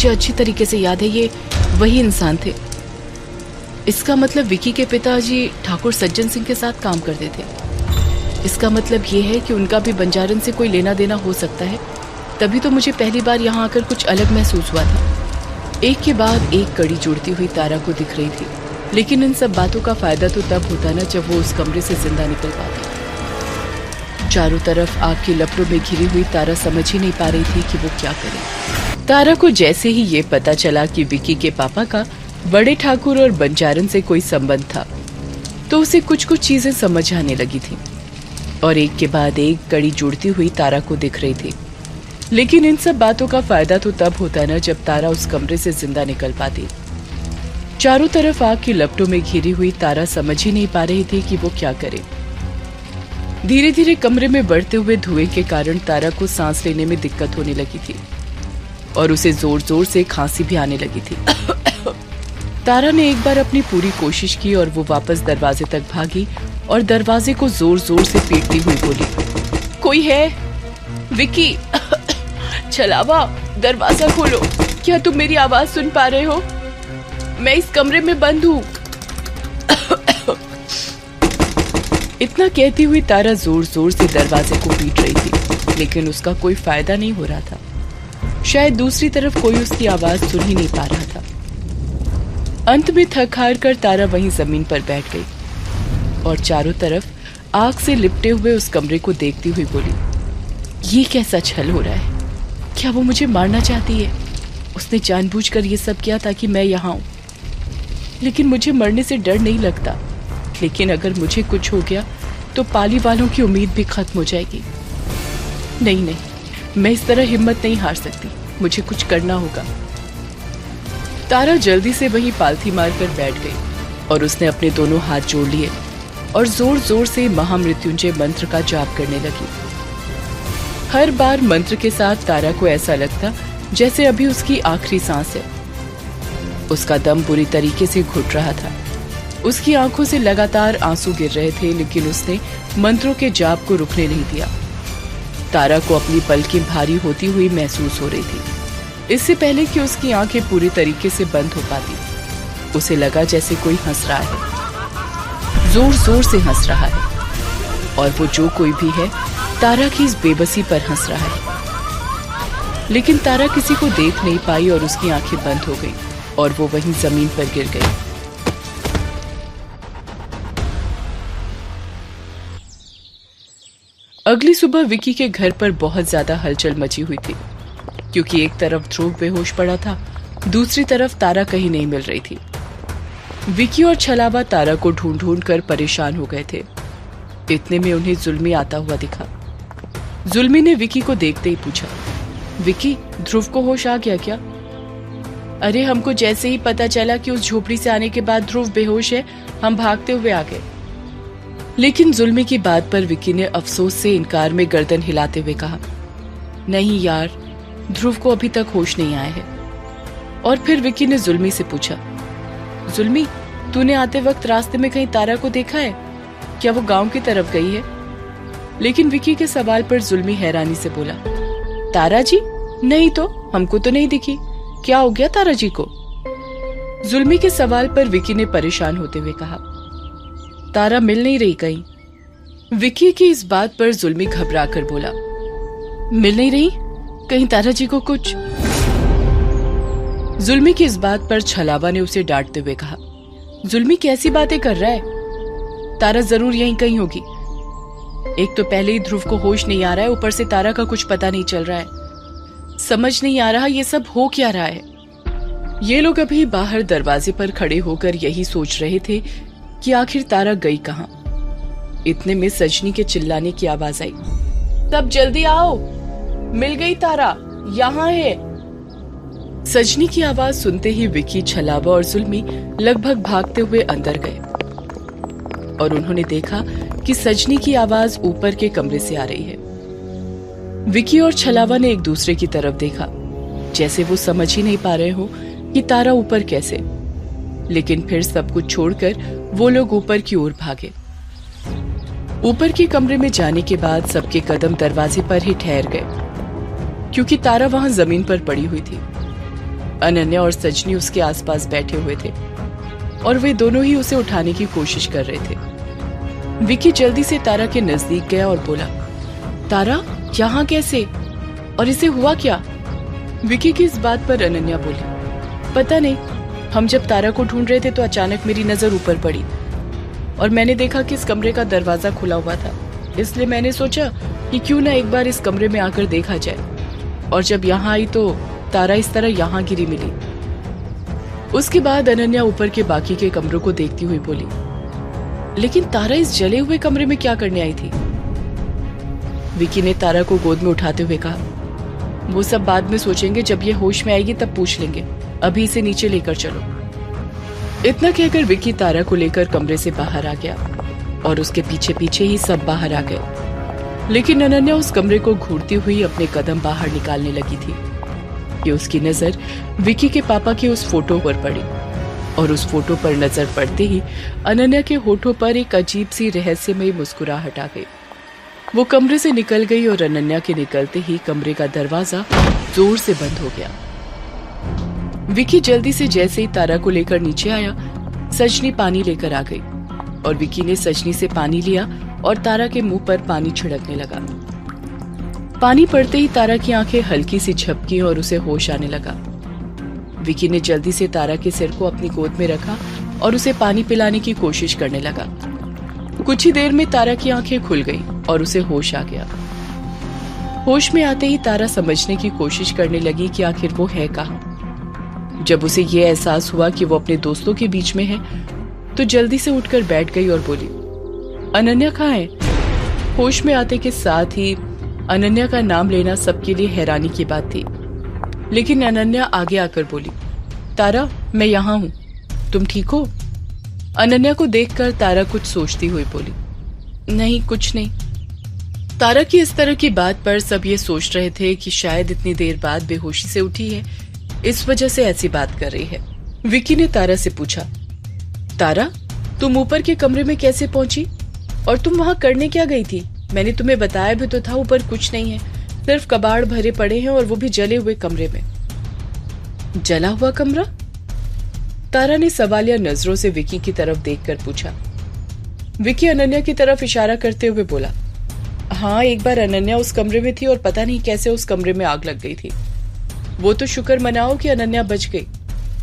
मुझे अच्छी तरीके से याद है, ये वही इंसान थे। इसका मतलब विकी के पिताजी ठाकुर सज्जन सिंह के साथ काम करते थे। इसका मतलब ये है कि उनका भी बंजारन से कोई लेना देना हो सकता है। तभी तो मुझे पहली बार यहाँ आकर कुछ अलग महसूस हुआ था। एक के बाद एक कड़ी जुड़ती हुई तारा को दिख रही थी, लेकिन इन सब बातों का फायदा तो तब होता ना जब वो उस कमरे से जिंदा निकल पाती। चारों तरफ आग की लपटों में घिरी हुई तारा समझ ही नहीं पा रही थी कि वो क्या करे। तारा को जैसे ही ये पता चला कि विकी के पापा का बड़े ठाकुर और बंजारन से कोई संबंध था, तो उसे कुछ कुछ चीजें समझ आने लगी थी और एक के बाद एक कड़ी जुड़ती हुई तारा को दिख रही थी। लेकिन इन सब बातों का फायदा तो तब होता ना जब तारा उस कमरे से जिंदा निकल पाती। चारों तरफ आग की लपटों में घिरी हुई तारा समझ ही नहीं पा रही थी कि वो क्या करे। धीरे धीरे कमरे में बढ़ते हुए धुएं के कारण तारा को सांस लेने में दिक्कत होने लगी थी और उसे जोर जोर से खांसी भी आने लगी थी। तारा ने एक बार अपनी पूरी कोशिश की और वो वापस दरवाजे तक भागी और दरवाजे को जोर जोर से पीटती हुई बोली, कोई है? विकी, छलावा, दरवाजा खोलो। क्या तुम मेरी आवाज सुन पा रहे हो? मैं इस कमरे में बंद हूँ। इतना कहती हुई तारा जोर जोर से दरवाजे को पीट रही थी, लेकिन उसका कोई फायदा नहीं हो रहा था। शायद दूसरी तरफ कोई उसकी आवाज सुन ही नहीं पा रहा था। अंत में थक हार कर तारा वहीं जमीन पर बैठ गई और चारों तरफ आग से लिपटे हुए उस कमरे को देखती हुई बोली, ये कैसा छल हो रहा है? क्या वो मुझे मारना चाहती है? उसने जानबूझकर ये सब किया ताकि मैं यहाँ हूँ। लेकिन मुझे मरने से डर नहीं लगता, लेकिन अगर मुझे कुछ हो गया तो पाली वालों की उम्मीद भी खत्म हो जाएगी। नहीं नहीं, मैं इस तरह हिम्मत नहीं हार सकती, मुझे कुछ करना होगा। तारा जल्दी से वहीं पालथी मारकर बैठ गई और उसने अपने दोनों हाथ जोड़ लिए और जोर जोर से महामृत्युंजय मंत्र का जाप करने लगी। हर बार मंत्र के साथ तारा को ऐसा लगता जैसे अभी उसकी आखिरी सांस है। उसका दम बुरी तरीके से घुट रहा था। उसकी आंखों से लगातार आंसू गिर रहे थे, लेकिन उसने मंत्रों के जाप को रुकने नहीं दिया। तारा को अपनी पलकें भारी होती हुई महसूस हो रही थी। इससे पहले कि उसकी आंखें पूरी तरीके से बंद हो पाती, उसे लगा जैसे कोई हंस रहा है, जोर जोर से हंस रहा है। और वो जो कोई भी है, तारा की इस बेबसी पर हंस रहा है। लेकिन तारा किसी को देख नहीं पाई और उसकी आंखें बंद हो गई और वो वहीं जमीन पर गिर गई। अगली सुबह विकी के घर पर बहुत ज्यादा हलचल मची हुई थी, क्योंकि एक तरफ ध्रुव बेहोश पड़ा था, दूसरी तरफ तारा कहीं नहीं मिल रही थी। विकी और छलावा तारा को ढूंढ ढूंढ कर परेशान हो गए थे। इतने में उन्हें जुल्मी आता हुआ दिखा। जुल्मी ने विकी को देखते ही पूछा, विकी, ध्रुव को होश आ गया क्या? अरे, हमको जैसे ही पता चला कि उस झोपड़ी से आने के बाद ध्रुव बेहोश है, हम भागते हुए आ गए। लेकिन जुल्मी की बात पर विकी ने अफसोस से इनकार में गर्दन हिलाते हुए कहा, नहीं यार, ध्रुव को अभी तक होश नहीं आया है। और फिर विकी ने जुल्मी से पूछा, जुल्मी, तूने आते वक्त रास्ते में कहीं तारा को देखा है? क्या वो गांव की तरफ गई है? लेकिन विकी के सवाल पर जुल्मी हैरानी से बोला, तारा जी? नहीं तो, हमको तो नहीं दिखी। क्या हो गया तारा जी को? जुल्मी के सवाल पर विकी ने परेशान होते हुए कहा, तारा मिल नहीं रही कहीं। विकी की इस बात पर जुल्मी घबरा कर बोला, मिल नहीं रही? कहीं तारा जी को कुछ? जुल्मी की इस बात पर छलावा ने उसे डांटते हुए कहा, जुल्मी कैसी बातें कर रहा है? तारा जरूर यहीं कहीं होगी। एक तो पहले ही ध्रुव को होश नहीं आ रहा है, ऊपर से तारा का कुछ पता नहीं चल रहा है। समझ नहीं आ रहा ये सब हो क्या रहा है। ये लोग अभी बाहर दरवाजे पर खड़े होकर यही सोच रहे थे कि आखिर तारा गई कहां। इतने में सजनी के चिल्लाने की आवाज आई, सब जल्दी आओ, मिल गई तारा, यहाँ है। सजनी की आवाज सुनते ही विकी, छलावा और जुल्मी लगभग भागते हुए अंदर गए और उन्होंने देखा कि सजनी की आवाज ऊपर के कमरे से आ रही है। विकी और छलावा ने एक दूसरे की तरफ देखा, जैसे वो समझ ही नहीं पा रहे हो कि तारा ऊपर कैसे। लेकिन फिर सब कुछ छोड़कर वो लोग ऊपर की ओर भागे। ऊपर के कमरे में जाने के बाद सबके कदम दरवाजे पर ही ठहर गए, क्योंकि तारा वहां जमीन पर पड़ी हुई थी। अनन्या और सजनी उसके आसपास बैठे हुए थे और वे दोनों ही उसे उठाने की कोशिश कर रहे थे। विकी जल्दी से तारा के नजदीक गया और बोला, तारा, यहाँ कैसे? और इसे हुआ क्या? विकी की इस बात पर अनन्या बोली, पता नहीं, हम जब तारा को ढूंढ रहे थे तो अचानक मेरी नजर ऊपर पड़ी और मैंने देखा कि इस कमरे का दरवाजा खुला हुआ था, इसलिए मैंने सोचा कि क्यों ना एक बार इस कमरे में आकर देखा जाए। और जब यहाँ आई तो तारा इस तरह यहाँ गिरी मिली। उसके बाद अनन्या ऊपर के बाकी के कमरों को देखती हुई बोली, लेकिन तारा इस जले हुए कमरे में क्या करने आई थी? विकी ने तारा को गोद में उठाते हुए कहा, वो सब बाद में सोचेंगे, जब ये होश में आएगी तब पूछ लेंगे, अभी इसे नीचे लेकर चलो। इतना कहकर विकी तारा को लेकर कमरे से बाहर आ गया और उसके पीछे पीछे ही सब बाहर आ गए। लेकिन अनन्या उस कमरे को घूरती हुई अपने कदम बाहर निकालने लगी थी कि उसकी नजर विकी के पापा की उस फोटो पर पड़ी और उस फोटो पर नजर पड़ते ही अनन्या के होठों पर एक अजीब सी रहस्यमयी मुस्कुराहट आ गई। वो कमरे से निकल गई और अनन्या के निकलते ही कमरे का दरवाजा जोर से बंद हो गया। विकी जल्दी से जैसे ही तारा को लेकर नीचे आया, सजनी पानी लेकर आ गई और विकी ने सजनी से पानी लिया और तारा के मुंह पर पानी छिड़कने लगा। पानी पड़ते ही तारा की आंखें हल्की सी झपकी और उसे होश आने लगा। विकी ने जल्दी से तारा के सिर को अपनी गोद में रखा और उसे पानी पिलाने की कोशिश करने लगा। कुछ ही देर में तारा की आंखें खुल गईं और उसे होश आ गया। होश में आते ही तारा समझने की कोशिश करने लगी कि आखिर वो है कहाँ। जब उसे ये एहसास हुआ कि वो अपने दोस्तों के बीच में है, तो जल्दी से उठकर बैठ गई और बोली, अनन्या कहाँ है? होश में आते के साथ ही अनन्या का नाम लेना सबके लिए हैरानी की बात थी, लेकिन अनन्या आगे आकर बोली, तारा, मैं यहाँ हूँ, तुम ठीक हो? अनन्या को देखकर तारा कुछ सोचती हुई बोली, नहीं, कुछ नहीं। तारा की इस तरह की बात पर सब ये सोच रहे थे कि शायद इतनी देर बाद बेहोशी से उठी है, इस वजह से ऐसी बात कर रही है। विकी ने तारा से पूछा, तारा, तुम ऊपर के कमरे में कैसे पहुंची और तुम वहां करने क्या गई थी? मैंने तुम्हें बताया भी तो था ऊपर कुछ नहीं है, सिर्फ कबाड़ भरे पड़े हैं और वो भी जले हुए कमरे में। जला हुआ कमरा? तारा ने सवालिया नजरों से विकी की तरफ देखकर पूछा। विकी अनन्या की तरफ इशारा करते हुए बोला, हाँ, एक बार अनन्या उस कमरे में थी और पता नहीं कैसे उस कमरे में आग लग गई थी। वो तो शुक्र मनाओ कि अनन्या बच गई।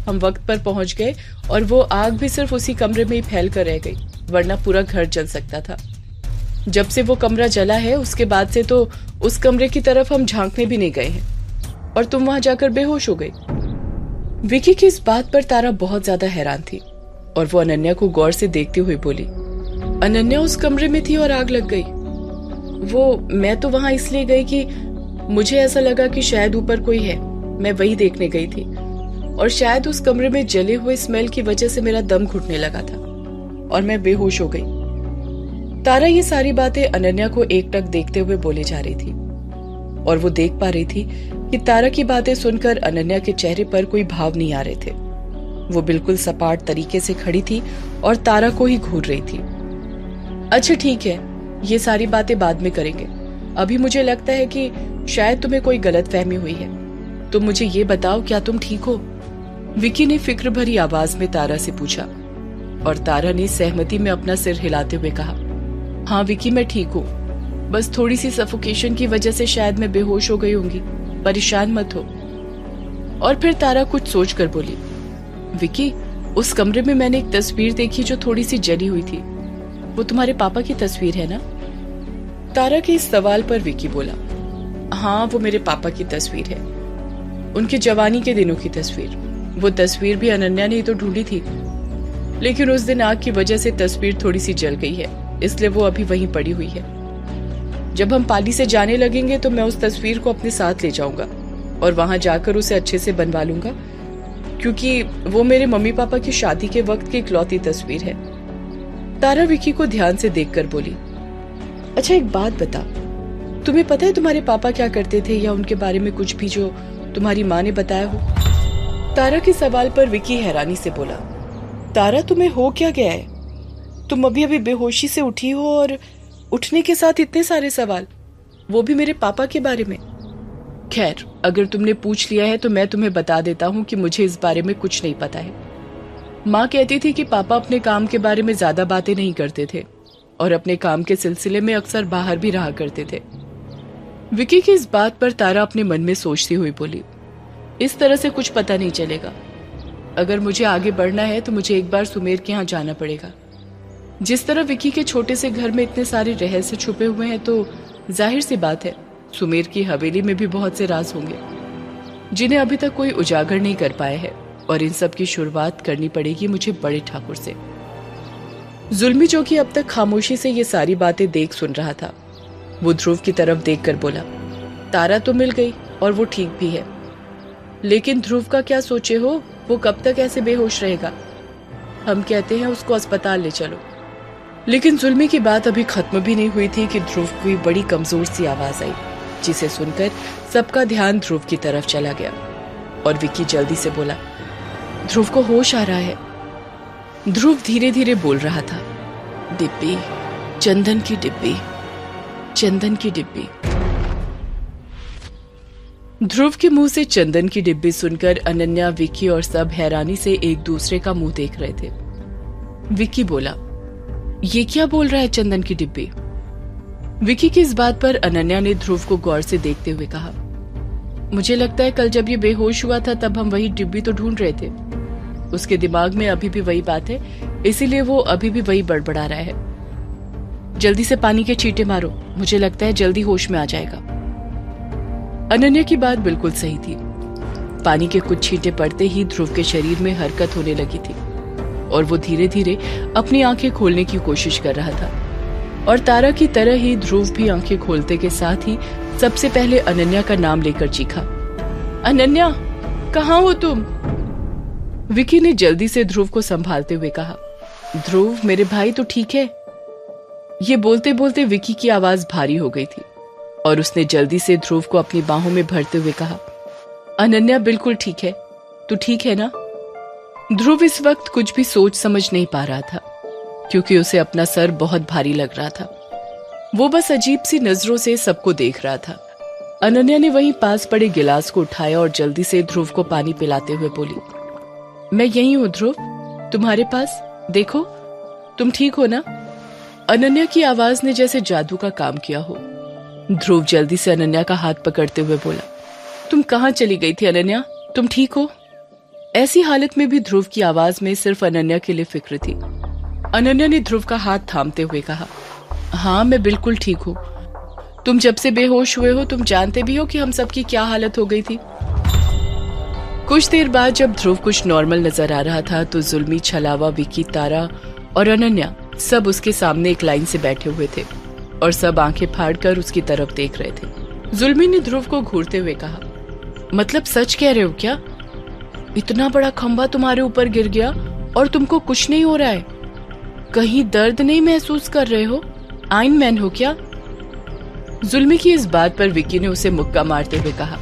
हम वक्त पर पहुंच गए और वो आग भी सिर्फ उसी कमरे में ही फैल कर रह गई, वरना पूरा घर जल सकता था। जब से वो कमरा जला है उसके बाद से तो उस कमरे की तरफ हम झांकने भी नहीं गए हैं और तुम वहां जाकर बेहोश हो गई। विकी की इस बात पर तारा बहुत ज्यादा हैरान थी और वो अनन्या को गौर से देखते हुए बोली, अनन्या उस कमरे में थी और आग लग गई? मैं तो वहां इसलिए गई कि मुझे ऐसा लगा कि शायद ऊपर कोई है, मैं वही देखने गई थी और शायद उस कमरे में जले हुए स्मेल की वजह से मेरा दम घुटने लगा था और मैं बेहोश हो गई। तारा ये सारी बातें अनन्या को एकटक देखते हुए बोले जा रही थी और वो देख पा रही थी कि तारा की बातें सुनकर अनन्या के चेहरे पर कोई भाव नहीं आ रहे थे। वो बिल्कुल सपाट तरीके से खड़ी थी और तारा को ही घूर रही थी। अच्छा ठीक है, ये सारी बातें बाद में करेंगे, अभी मुझे लगता है कि शायद तुम्हें कोई गलतफहमी हुई है। तुम मुझे ये बताओ, क्या तुम ठीक हो? विकी ने फिक्र भरी आवाज में तारा से पूछा और तारा ने सहमति में अपना सिर हिलाते हुए कहा, हाँ विकी, मैं ठीक हूँ, बस थोड़ी सी सफोकेशन की वजह से शायद मैं बेहोश हो गई होंगी, परेशान मत हो। और फिर तारा कुछ सोच कर बोली, विकी, उस कमरे में मैंने एक तस्वीर देखी जो थोड़ी सी जली हुई थी, वो तुम्हारे पापा की तस्वीर है ना? तारा के इस सवाल पर विकी बोला, हाँ, वो मेरे पापा की तस्वीर है, उनकी जवानी के दिनों की तस्वीर। वो तस्वीर भी अनन्या ने ही तो ढूंढी थी, लेकिन उस दिन आग की वजह से तस्वीर थोड़ी सी जल गई है, इसलिए वो अभी वहीं पड़ी हुई है। जब हम पाली से जाने लगेंगे तो मैं उस तस्वीर को अपने साथ ले जाऊंगा और वहां जाकर उसे अच्छे से बनवा लूंगा, क्योंकि वो मेरे मम्मी पापा की शादी के वक्त की इकलौती तस्वीर है। तारा विकी को ध्यान से देखकर बोली, अच्छा एक बात बता, तुम्हें पता है तुम्हारे पापा क्या करते थे या उनके बारे में कुछ भी जो तुम्हारी माँ ने बताया हो? तारा के सवाल पर विकी हैरानी से बोला, तारा, तुम्हें हो क्या गया है? तुम अभी अभी बेहोशी से उठी हो और उठने के साथ इतने सारे सवाल, वो भी मेरे पापा के बारे में। खैर, अगर तुमने पूछ लिया है तो मैं तुम्हें बता देता हूँ कि मुझे इस बारे में कुछ नहीं पता है। माँ कहती थी कि पापा अपने काम के बारे में ज्यादा बातें नहीं करते थे और अपने काम के सिलसिले में अक्सर बाहर भी रहा करते थे। विकी की इस बात पर तारा अपने मन में सोचती हुई बोली, इस तरह से कुछ पता नहीं चलेगा। अगर मुझे आगे बढ़ना है तो मुझे एक बार सुमेर के यहाँ जाना पड़ेगा। जिस तरह विकी के छोटे से घर में इतने सारे रहस्य छुपे हुए हैं तो जाहिर सी बात है सुमेर की हवेली में भी बहुत से राज होंगे जिन्हें अभी तक कोई उजागर नहीं कर पाया है, और इन सब की शुरुआत करनी पड़ेगी मुझे बड़े ठाकुर से। जुल्मी, जो कि अब तक खामोशी से ये सारी बातें देख सुन रहा था, वो ध्रुव की तरफ देखकर बोला, तारा तो मिल गई और वो ठीक भी है, लेकिन ध्रुव का क्या सोचे हो? वो कब तक ऐसे बेहोश रहेगा? हम कहते हैं उसको अस्पताल ले चलो। लेकिन जुल्मी की बात अभी खत्म भी नहीं हुई थी कि ध्रुव की बड़ी कमजोर सी आवाज आई, जिसे सुनकर सबका ध्यान ध्रुव की तरफ चला गया और विक्की जल्दी से बोला, ध्रुव को होश आ रहा है। ध्रुव धीरे धीरे बोल रहा था, डिब्बी, चंदन की डिब्बी, चंदन की डिब्बी। ध्रुव के मुंह से चंदन की डिब्बी सुनकर अनन्या, विक्की और सब हैरानी से एक दूसरे का मुंह देख रहे थे। विक्की बोला, ये क्या बोल रहा है चंदन की डिब्बी? विक्की की इस बात पर अनन्या ने ध्रुव को गौर से देखते हुए कहा, मुझे लगता है कल जब ये बेहोश हुआ था तब हम वही डिब्बी तो ढूंढ रहे थे। उसके दिमाग में अभी भी वही बात है, इसीलिए वो अभी भी वही बड़बड़ा रहा है। जल्दी से पानी के छींटे मारो, मुझे लगता है जल्दी होश में आ जाएगा। अनन्या की बात बिल्कुल सही थी। पानी के कुछ छींटे पड़ते ही ध्रुव के शरीर में हरकत होने लगी थी और वो धीरे धीरे अपनी आंखें खोलने की कोशिश कर रहा था। और तारा की तरह ही ध्रुव भी आंखें खोलते के साथ ही सबसे पहले अनन्या का नाम लेकर चीखा, अनन्या, कहाँ हो तुम? विकी ने जल्दी से ध्रुव को संभालते हुए कहा, ध्रुव मेरे भाई तो ठीक है? ये बोलते बोलते विकी की आवाज भारी हो गई थी और उसने जल्दी से ध्रुव को अपनी बाहों में भरते हुए कहा, अनन्या बिल्कुल ठीक है, तू ठीक है ना? ध्रुव इस वक्त कुछ भी सोच समझ नहीं पा रहा था क्योंकि उसे अपना सर बहुत भारी लग रहा था। वो बस अजीब सी नजरों से सबको देख रहा था। अनन्या ने वहीं पास पड़े गिलास को उठाया और जल्दी से ध्रुव को पानी पिलाते हुए बोली, मैं यहीं हूं ध्रुव, तुम्हारे पास, देखो तुम ठीक हो ना? अनन्या की आवाज ने जैसे जादू का काम किया हो। ध्रुव जल्दी से अनन्या का हाथ पकड़ते हुए बोला, तुम कहाँ चली गई थी अनन्या, तुम ठीक हो? ऐसी हालत में भी ध्रुव की आवाज में सिर्फ अनन्या के लिए फिक्र थी। अनन्या ने ध्रुव का हाथ थामते हुए कहा, हाँ मैं बिल्कुल ठीक हूँ। तुम जब से बेहोश हुए हो तुम जानते भी हो कि हम सबकी क्या हालत हो गई थी। कुछ देर बाद जब ध्रुव कुछ नॉर्मल नजर आ रहा था तो जुल्मी, छलावा, विकी, तारा और अनन्या सब उसके सामने एक लाइन से बैठे हुए थे और सब आंखें फाड़कर उसकी तरफ देख रहे थे। जुल्मी ने ध्रुव को घूरते हुए कहा, मतलब सच कह रहे हो क्या? इतना बड़ा खंभा तुम्हारे ऊपर गिर गया और तुमको कुछ नहीं हो रहा है? कहीं दर्द नहीं महसूस कर रहे हो? आयरन मैन हो क्या? जुल्मी की इस बात पर विक्की ने उसे मुक्का मारते हुए कहा,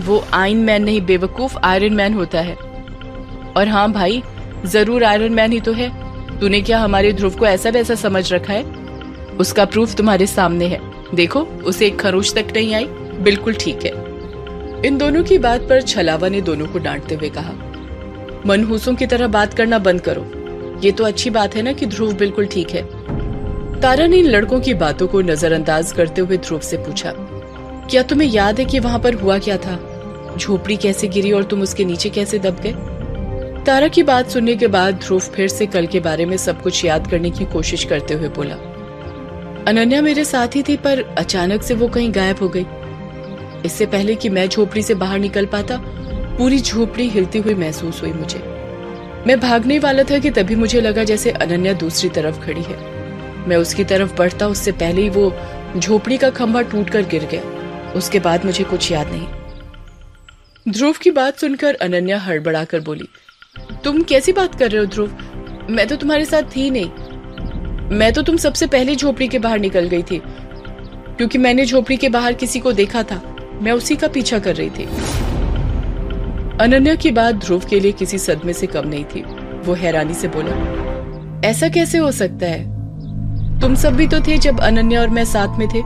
वो आयरन मैन नहीं बेवकूफ, आयरन मैन होता है। और हाँ भाई, जरूर आयरन मैन ही तो है। तूने क्या हमारे ध्रुव को ऐसा वैसा समझ रखा है? उसका प्रूफ तुम्हारे सामने है, देखो उसे एक खरोच तक नहीं आई, बिल्कुल ठीक है। इन दोनों की बात पर छलावा ने दोनों को डांटते हुए कहा, मनहूसों की तरह बात करना बंद करो। ये तो अच्छी बात है ना कि ध्रुव बिल्कुल ठीक है। तारा ने इन लड़कों की बातों को नजरअंदाज करते हुए ध्रुव से पूछा, क्या तुम्हें याद है कि वहां पर हुआ क्या था? झोपड़ी कैसे गिरी और तुम उसके नीचे कैसे दब गए? तारा की बात सुनने के बाद ध्रुव फिर से कल के बारे में सब कुछ याद करने की कोशिश करते हुए बोला, अनन्या मेरे साथ ही थी पर अचानक से वो कहीं गायब हो गई। इससे पहले कि मैं झोपड़ी से बाहर निकल पाता पूरी झोपड़ी हिलती हुई महसूस हुई मुझे। मैं भागने वाला था कि तभी मुझे लगा जैसे अनन्या दूसरी तरफ खड़ी है। मैं उसकी तरफ बढ़ता उससे पहले ही वो झोपड़ी का खंभा टूटकर गिर गया। उसके बाद मुझे कुछ याद नहीं। ध्रुव की बात सुनकर अनन्या हड़बड़ाकर बोली, तुम कैसी बात कर रहे हो ध्रुव? मैं तो तुम्हारे साथ थी नहीं। मैं तो तुम सबसे पहले झोपड़ी के बाहर निकल गई थी क्योंकि मैंने झोपड़ी के बाहर किसी को देखा था। मैं उसी का पीछा कर रही थी। अनन्या की बात ध्रुव के लिए किसी सदमे से कम नहीं थी। वो हैरानी से बोला, ऐसा कैसे हो सकता है? तुम सब भी तो थे जब अनन्या और मैं साथ में थे।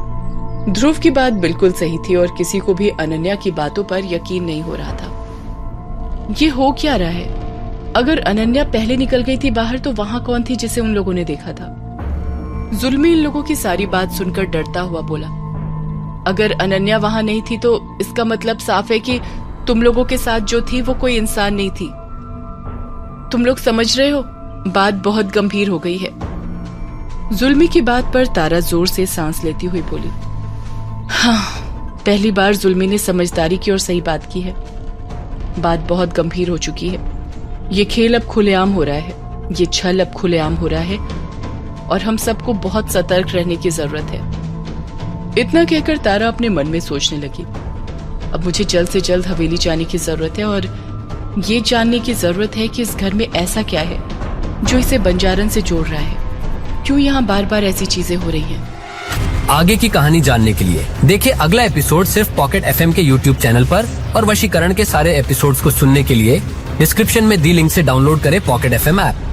ध्रुव की बात बिल्कुल सही थी और किसी को भी अनन्या की बातों पर यकीन नहीं हो रहा था। ये हो क्या रहा है? अगर अनन्या पहले निकल गई थी बाहर तो वहां कौन थी जिसे उन लोगों ने देखा था? जुल्मी इन लोगों की सारी बात सुनकर डरता हुआ बोला, अगर अनन्या वहां नहीं थी तो इसका मतलब साफ है कि तुम लोगों के साथ जो थी वो कोई इंसान नहीं थी। तुम लोग समझ रहे हो, बात बहुत गंभीर हो गई है। जुल्मी की बात पर तारा जोर से सांस लेती हुई बोली, हाँ, पहली बार जुल्मी ने समझदारी की और सही बात की है। बात बहुत गंभीर हो चुकी है। ये खेल अब खुलेआम हो रहा है, ये छल अब खुलेआम हो रहा है और हम सबको बहुत सतर्क रहने की जरूरत है। इतना कहकर तारा अपने मन में सोचने लगी, अब मुझे जल्द से जल्द हवेली जाने की जरूरत है और ये जानने की जरूरत है कि इस घर में ऐसा क्या है जो इसे बंजारन से जोड़ रहा है। क्यों यहाँ बार बार ऐसी चीजें हो रही हैं? आगे की कहानी जानने के लिए देखिए अगला एपिसोड सिर्फ पॉकेट एफएम के YouTube चैनल पर और वशीकरण के सारे एपिसोड्स को सुनने के लिए डिस्क्रिप्शन में दी लिंक से डाउनलोड करें पॉकेट एफएम ऐप।